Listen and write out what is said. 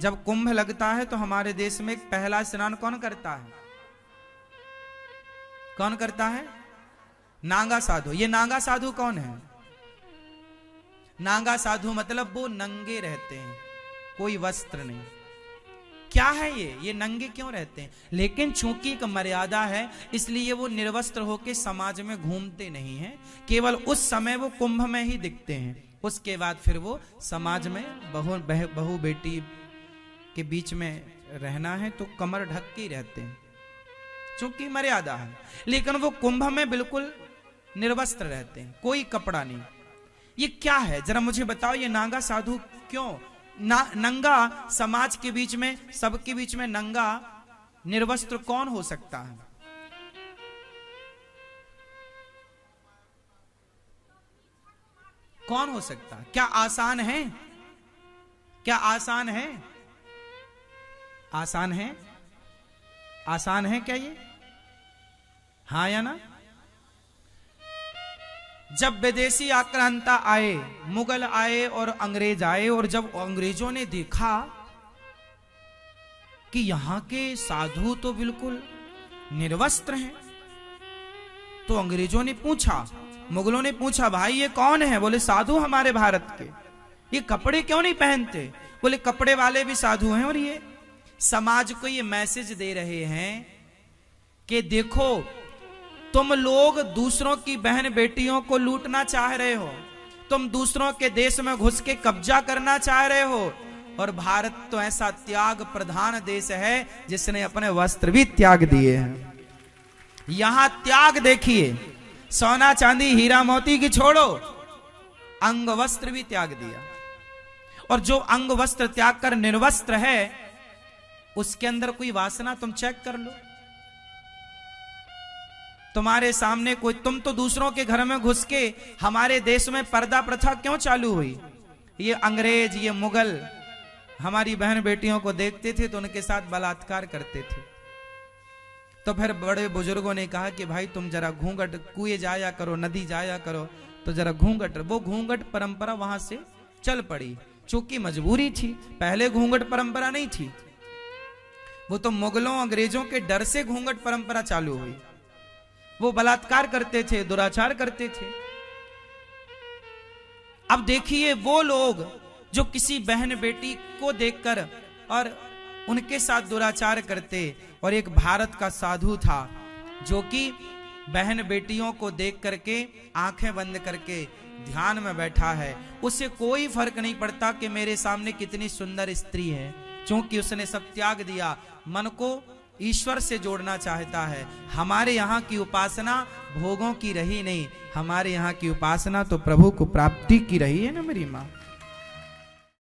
जब कुंभ लगता है तो हमारे देश में पहला स्नान कौन करता है? कौन करता है? नागा साधु। ये नागा साधु कौन है? नागा साधु मतलब वो नंगे रहते हैं, कोई वस्त्र नहीं। क्या है ये नंगे क्यों रहते हैं? लेकिन चूंकि एक मर्यादा है इसलिए वो निर्वस्त्र होकर समाज में घूमते नहीं हैं, केवल उस समय वो कुंभ में ही दिखते हैं। उसके बाद फिर वो समाज में बहू बेटी के बीच में रहना है तो कमर ढक के ही रहते हैं, चूंकि मर्यादा है। लेकिन वो कुंभ में बिल्कुल निर्वस्त्र रहते हैं, कोई कपड़ा नहीं। ये क्या है जरा मुझे बताओ, ये नागा साधु क्यों? नंगा समाज के बीच में, सबके बीच में नंगा निर्वस्त्र कौन हो सकता है? कौन हो सकता है? क्या आसान है? क्या आसान है? आसान है? आसान है क्या ये? हाँ या ना? जब विदेशी आक्रांता आए, मुगल आए और अंग्रेज आए, और जब अंग्रेजों ने देखा कि यहां के साधु तो बिल्कुल निर्वस्त्र हैं, तो अंग्रेजों ने पूछा, मुगलों ने पूछा, भाई ये कौन है? बोले साधु हमारे भारत के। ये कपड़े क्यों नहीं पहनते? बोले कपड़े वाले भी साधु हैं। और ये समाज को ये मैसेज दे रहे हैं कि देखो, तुम लोग दूसरों की बहन बेटियों को लूटना चाह रहे हो, तुम दूसरों के देश में घुस के कब्जा करना चाह रहे हो, और भारत तो ऐसा त्याग प्रधान देश है जिसने अपने वस्त्र भी त्याग दिए हैं। यहां त्याग देखिए, सोना चांदी हीरा मोती की छोड़ो, अंग वस्त्र भी त्याग दिया। और जो अंग वस्त्र त्याग कर निर्वस्त्र है उसके अंदर कोई वासना तुम चेक कर लो। तुम्हारे सामने कोई, तुम तो दूसरों के घर में घुस के, हमारे देश में पर्दा प्रथा क्यों चालू हुई? ये अंग्रेज, ये मुगल हमारी बहन बेटियों को देखते थे तो उनके साथ बलात्कार करते थे। तो फिर बड़े बुजुर्गों ने कहा कि भाई तुम जरा घूंघट, कुएं जाया करो, नदी जाया करो, तो जरा घूंघट, वो घूंघट परंपरा वहां से चल पड़ी, चूंकि मजबूरी थी। पहले घूंघट परंपरा नहीं थी, वो तो मुगलों अंग्रेजों के डर से घूंघट परंपरा चालू हुई। वो बलात्कार करते थे, दुराचार करते थे। अब देखिए वो लोग जो किसी बहन बेटी को देखकर और उनके साथ दुराचार करते, और एक भारत का साधु था जो कि बहन बेटियों को देख करके आंखें बंद करके ध्यान में बैठा है, उसे कोई फर्क नहीं पड़ता कि मेरे सामने कितनी सुंदर स्त्री है, क्योंकि उसने सब त्याग दिया, मन को ईश्वर से जोड़ना चाहता है। हमारे यहाँ की उपासना भोगों की रही नहीं, हमारे यहाँ की उपासना तो प्रभु को प्राप्ति की रही है ना मेरी माँ।